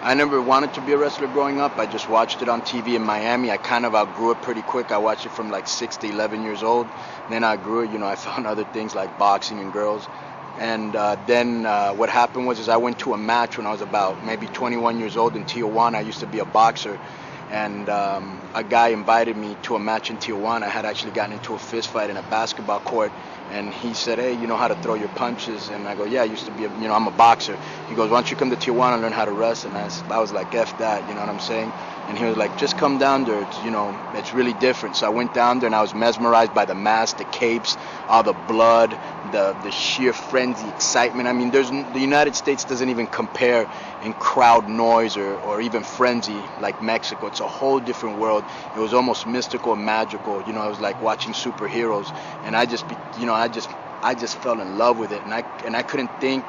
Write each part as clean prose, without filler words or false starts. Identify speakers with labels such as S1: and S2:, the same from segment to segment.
S1: I never wanted to be a wrestler growing up. I just watched it on TV in Miami. I kind of outgrew it pretty quick. I watched it from like 6 to 11 years old. Then I grew it. I found other things like boxing and girls. And then what happened was I went to a match when I was about maybe 21 years old in Tijuana. I used to be a boxer. And a guy invited me to a match in Tijuana. I had actually gotten into a fist fight in a basketball court. And he said, hey, you know how to throw your punches? And I go, yeah, I used to be, I'm a boxer. He goes, why don't you come to Tijuana and learn how to wrestle? And I was like, F that, you know what I'm saying? And he was like, just come down there. It's really different. So I went down there and I was mesmerized by the mask, the capes, all the blood, the sheer frenzy, excitement. I mean, the United States doesn't even compare in crowd noise or even frenzy like Mexico. It's a whole different world. It was almost mystical and magical. It was like watching superheroes. And I just fell in love with it. And I couldn't think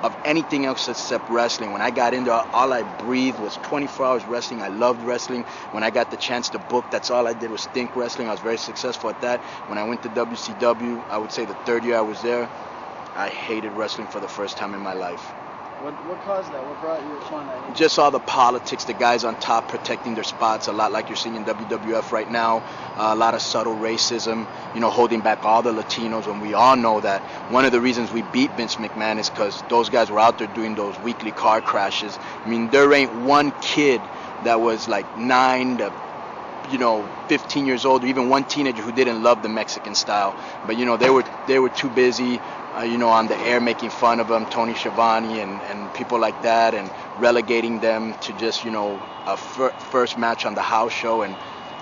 S1: of anything else except wrestling. When I got in there, all I breathed was 24 hours wrestling. I loved wrestling. When I got the chance to book, that's all I did was think wrestling. I was very successful at that. When I went to WCW, I would say the third year I was there, I hated wrestling for the first time in my life.
S2: What caused that? What brought you upon that?
S1: Just all the politics, the guys on top protecting their spots, a lot like you're seeing in WWF right now, a lot of subtle racism, holding back all the Latinos, when we all know that one of the reasons we beat Vince McMahon is because those guys were out there doing those weekly car crashes. I mean, there ain't one kid that was like 9 to 15 years old, or even one teenager who didn't love the Mexican style. But they were too busy on the air making fun of them, Tony Schiavone and people like that, and relegating them to just, a first match on the house show. And,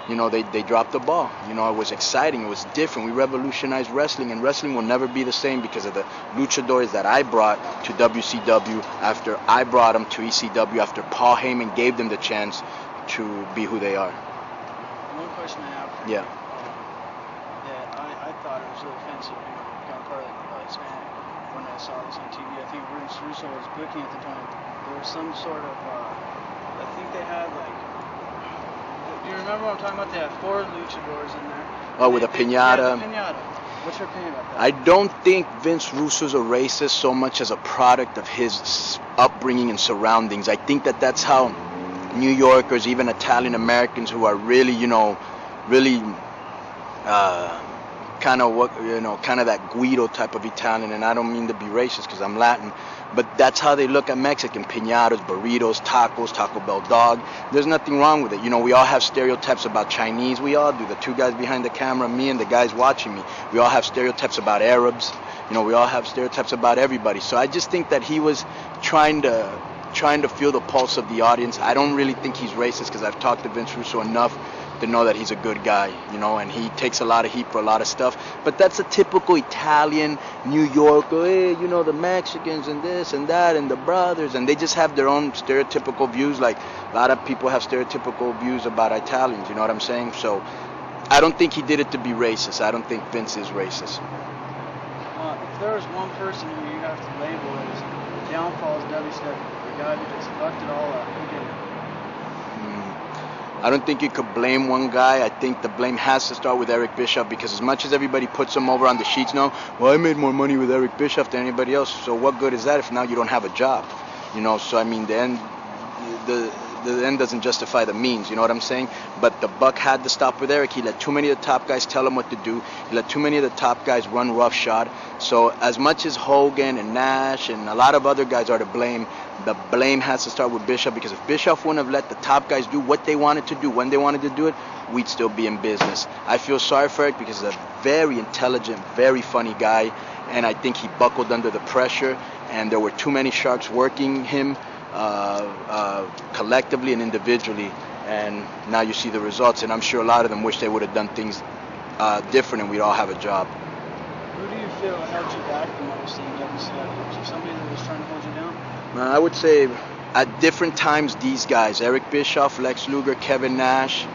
S1: they dropped the ball. It was exciting. It was different. We revolutionized wrestling, and wrestling will never be the same because of the luchadors that I brought to WCW after I brought them to ECW, after Paul Heyman gave them the chance to be who they are.
S2: One question I have.
S1: Yeah.
S2: That I thought it was really offensive. Got part of when I saw this on TV. I think Russo was booking at the time. There was some sort of, I think they had like, do you remember what I'm talking about? They had 4 luchadors in there.
S1: Oh, with a piñata.
S2: Yeah, piñata. What's your opinion about that?
S1: I don't think Vince Russo's a racist so much as a product of his upbringing and surroundings. I think that's how New Yorkers, even Italian Americans who are really, really kind of that Guido type of Italian, and I don't mean to be racist because I'm Latin, but that's how they look at Mexican: piñatas, burritos, tacos, Taco Bell dog. There's nothing wrong with it. We all have stereotypes about Chinese. We all do. The 2 guys behind the camera, me and the guys watching me. We all have stereotypes about Arabs. We all have stereotypes about everybody. So I just think that he was trying to feel the pulse of the audience. I don't really think he's racist because I've talked to Vince Russo enough to know that he's a good guy, and he takes a lot of heat for a lot of stuff. But that's a typical Italian, New Yorker, hey, the Mexicans and this and that and the brothers, and they just have their own stereotypical views, like a lot of people have stereotypical views about Italians, you know what I'm saying? So I don't think he did it to be racist. I don't think Vince is racist.
S2: If there was one person who you have to label as the downfall of WCW, the guy who just fucked it all up, who did it?
S1: I don't think you could blame one guy. I think the blame has to start with Eric Bischoff, because as much as everybody puts him over on the sheets now, well, I made more money with Eric Bischoff than anybody else. So what good is that if now you don't have a job? So I mean, the end doesn't justify the means, you know what I'm saying? But the buck had to stop with Eric. He let too many of the top guys tell him what to do. He let too many of the top guys run roughshod. So as much as Hogan and Nash and a lot of other guys are to blame, the blame has to start with Bischoff, because if Bischoff wouldn't have let the top guys do what they wanted to do when they wanted to do it, we'd still be in business. I feel sorry for Eric because he's a very intelligent, very funny guy, and I think he buckled under the pressure, and there were too many sharks working him collectively and individually, and now you see the results, and I'm sure a lot of them wish they would have done things different and we'd all have a job.
S2: Who do you feel held you back the most in WCW? Was there somebody that was trying to hold you down?
S1: I would say at different times these guys: Eric Bischoff, Lex Luger, Kevin Nash,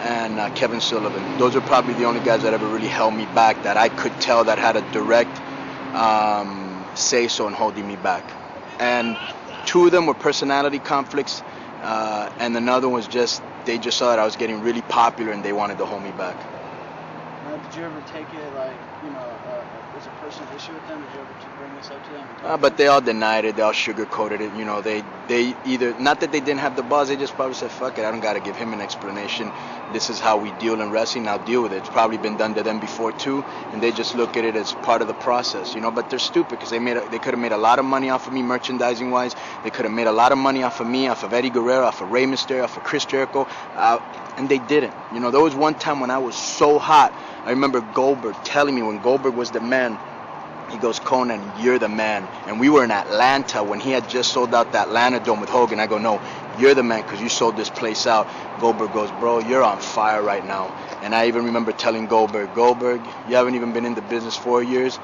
S1: and Kevin Sullivan. Those are probably the only guys that ever really held me back, that I could tell that had a direct say-so in holding me back. And 2 of them were personality conflicts, and another was they just saw that I was getting really popular and they wanted to hold me back.
S2: Did you ever take it like, as a personal issue with them? Did you ever bring this up to them?
S1: But they all denied it. They all sugarcoated it. They either, not that they didn't have the balls, they just probably said, fuck it, I don't got to give him an explanation. This is how we deal in wrestling. Now deal with it. It's probably been done to them before too, and they just look at it as part of the process, But they're stupid because they could have made a lot of money off of me merchandising wise. They could have made a lot of money off of me, off of Eddie Guerrero, off of Rey Mysterio, off of Chris Jericho, and they didn't. There was one time when I was so hot. I remember Goldberg telling me when Goldberg was the man. He goes, Konnan, you're the man. And we were in Atlanta when he had just sold out the Atlanta Dome with Hogan. I go, no, you're the man because you sold this place out. Goldberg goes, bro, you're on fire right now. And I even remember telling Goldberg, you haven't even been in the business 4 years.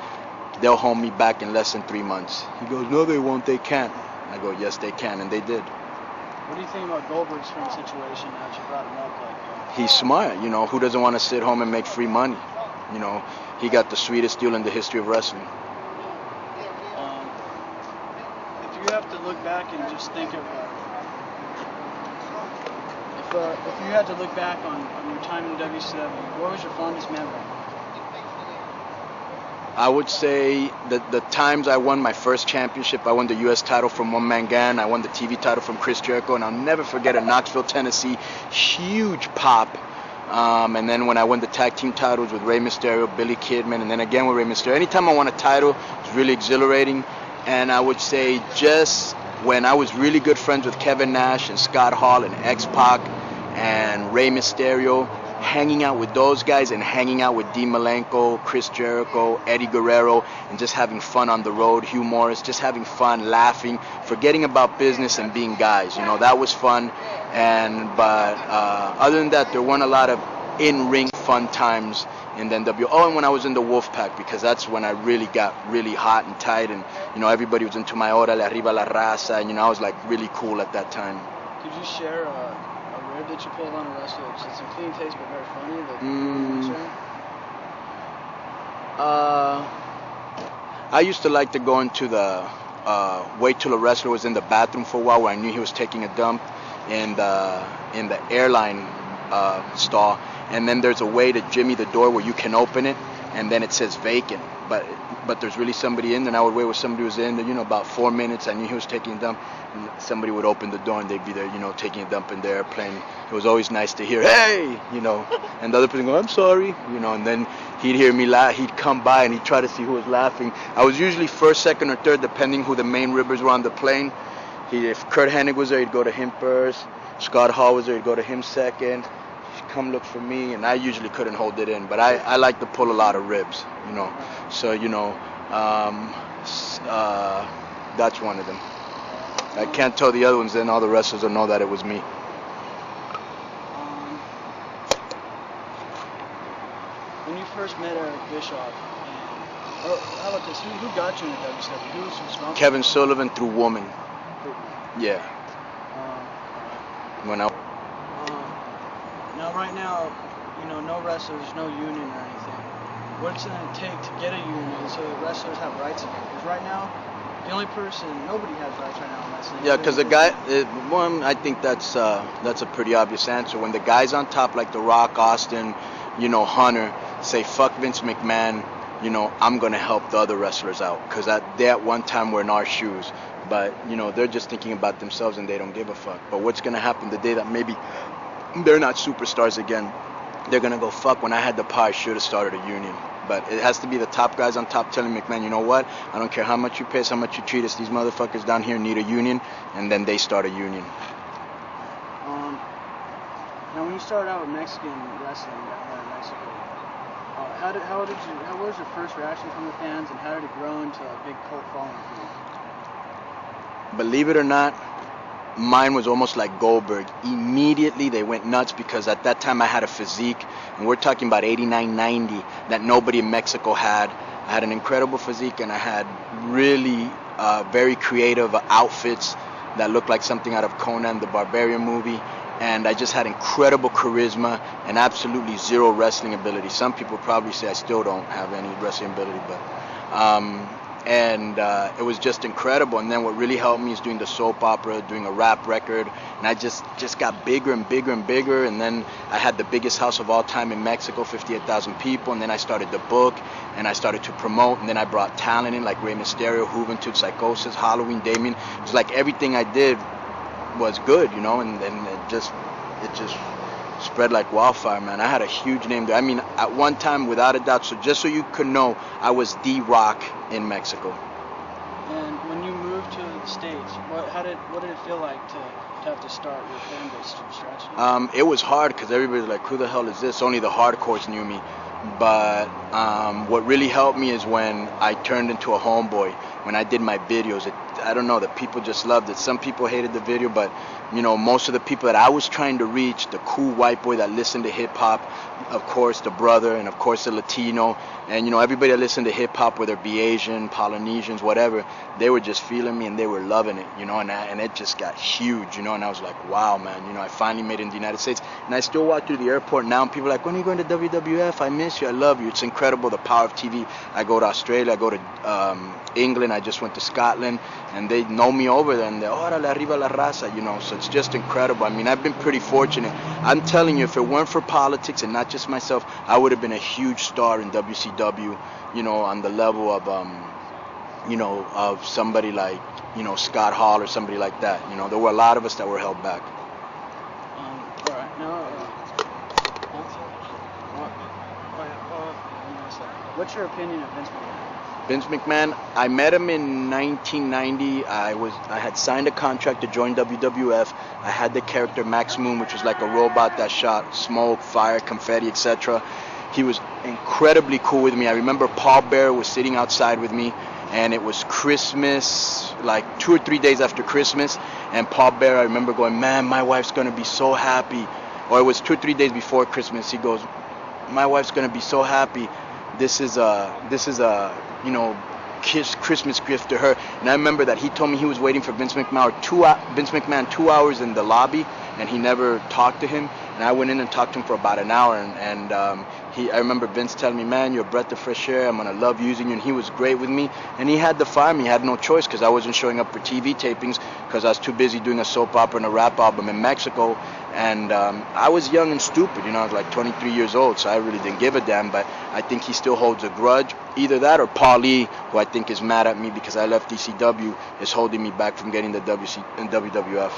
S1: They'll hold me back in less than 3 months. He goes, no, they won't. They can't. I go, yes, they can. And they did.
S2: What do you think about Goldberg's current situation now that you brought him up?
S1: He's smart. Who doesn't want to sit home and make free money? He got the sweetest deal in the history of wrestling.
S2: If you have to look back and just think of, if you had to look back on your time in WCW, what was your fondest memory?
S1: I would say that the times I won my first championship, I won the U.S. title from One Man Gang, I won the TV title from Chris Jericho, and I'll never forget in Knoxville, Tennessee, huge pop. And then when I won the tag team titles with Rey Mysterio, Billy Kidman, and then again with Rey Mysterio, anytime I won a title, it was really exhilarating. And I would say just when I was really good friends with Kevin Nash and Scott Hall and X-Pac and Rey Mysterio, hanging out with those guys and hanging out with Dean Malenko, Chris Jericho, Eddie Guerrero, and just having fun on the road, Hugh Morris, just having fun, laughing, forgetting about business and being guys. That was fun. But other than that, there weren't a lot of in-ring fun times in the NWO. Oh, and when I was in the Wolfpack, because that's when I really got really hot and tight, and everybody was into my Orale Arriba la Raza, and I was like really cool at that time.
S2: Could you share a rib that you pulled on a wrestler? It's a clean taste but very funny.
S1: I used to like to go into the wait till a wrestler was in the bathroom for a while, where I knew he was taking a dump in the airline stall, and then there's a way to jimmy the door where you can open it, and then it says vacant, but there's really somebody in there. And I would wait where somebody was in there, about 4 minutes. I knew he was taking a dump, and somebody would open the door and they'd be there, taking a dump in the airplane. It was always nice to hear, hey, and the other person go, I'm sorry, and then he'd hear me laugh. He'd come by and he'd try to see who was laughing. I was usually first, second, or third, depending who the main ribbers were on the plane. If Kurt Hennig was there, he'd go to him first. Scott Hall was there, he'd go to him second. He'd come look for me, and I usually couldn't hold it in. But I like to pull a lot of ribs, So, that's one of them. I can't tell the other ones, then all the wrestlers will know that it was me.
S2: When you first met Eric Bischoff, how about this? Who got you into WCW? Who was responsible?
S1: Kevin Sullivan through Woman. Yeah. When I.
S2: Now, right now, no wrestlers, no union or anything. What's it going to take to get a union so that wrestlers have rights again? Because right now, the only person, nobody has rights right now in wrestling.
S1: Yeah, because the guy, I think that's a pretty obvious answer. When the guys on top, like The Rock, Austin, Hunter, say, fuck Vince McMahon, I'm going to help the other wrestlers out. Because they at one time were in our shoes. But, they're just thinking about themselves and they don't give a fuck. But what's going to happen the day that maybe they're not superstars again? They're going to go, fuck, when I had the power, I should have started a union. But it has to be the top guys on top telling McMahon, you know what? I don't care how much you pay us, how much you treat us. These motherfuckers down here need a union. And then they start a union.
S2: Now, when you started out with Mexican wrestling down there in Mexico, how was your first reaction from the fans, and how did it grow into a big cult following for you?
S1: Believe it or not, mine was almost like Goldberg. Immediately they went nuts because at that time I had a physique, and we're talking about 89, 90, that nobody in Mexico had. I had an incredible physique, and I had really very creative outfits that looked like something out of Konnan, the Barbarian movie. And I just had incredible charisma and absolutely zero wrestling ability. Some people probably say I still don't have any wrestling ability, but and it was just incredible. And then what really helped me is doing the soap opera, doing a rap record, and I just got bigger and bigger and bigger. And then I had the biggest house of all time in Mexico, 58,000 people. And then I started the book, and I started to promote, and then I brought talent in like Rey Mysterio, Juventud, Psychosis, Halloween, Damien. It was like everything I did was good, you know, and it just spread like wildfire, man. I had a huge name there. I mean, at one time, without a doubt, so just so you could know, I was the Rock in Mexico.
S2: And when you moved to the States, what did it feel like to have to start your fan base from scratch?
S1: It was hard because everybody's like, who the hell is this? Only the hardcores knew me. But what really helped me is when I turned into a homeboy, when I did my videos. I don't know, the people just loved it. Some people hated the video, but you know, most of the people that I was trying to reach, the cool white boy that listened to hip hop, of course the brother, and of course the Latino, and you know, everybody that listened to hip hop, whether it be Asian, Polynesians, whatever, they were just feeling me and they were loving it, you know, and it just got huge, you know, and I was like, wow, man, you know, I finally made it in the United States. And I still walk through the airport now and people are like, when are you going to WWF? I miss you, I love you. It's incredible, the power of TV. I go to Australia, I go to England, I just went to Scotland, and they know me over there, and they're, órale, arriba la raza, you know, so it's just incredible. I mean, I've been pretty fortunate. I'm telling you, if it weren't for politics and not just myself, I would have been a huge star in WCW, you know, on the level of, you know, of somebody like, you know, Scott Hall or somebody like that. You know, there were a lot of us that were held back.
S2: All right, now, what's your opinion of Vince McMahon?
S1: Vince McMahon, I met him in 1990. I had signed a contract to join WWF. I had the character Max Moon, which was like a robot that shot smoke, fire, confetti, etc. He was incredibly cool with me. I remember Paul Bearer was sitting outside with me, and it was Christmas, like 2 or 3 days after Christmas. And Paul Bearer, I remember going, man, my wife's gonna be so happy. Or it was 2 or 3 days before Christmas. He goes, my wife's gonna be so happy. This is a you know, Christmas gift to her. And I remember that he told me he was waiting for Vince McMahon 2 hours in the lobby, and he never talked to him. And I went in and talked to him for about an hour, and I remember Vince telling me, man, you're a breath of fresh air, I'm gonna love using you. And he was great with me, and he had to fire me. I had no choice because I wasn't showing up for TV tapings because I was too busy doing a soap opera and a rap album in Mexico. And I was young and stupid, you know, I was like 23 years old, so I really didn't give a damn. But I think he still holds a grudge. Either that or Paul Lee, who I think is mad at me because I left ECW, is holding me back from getting the WWF.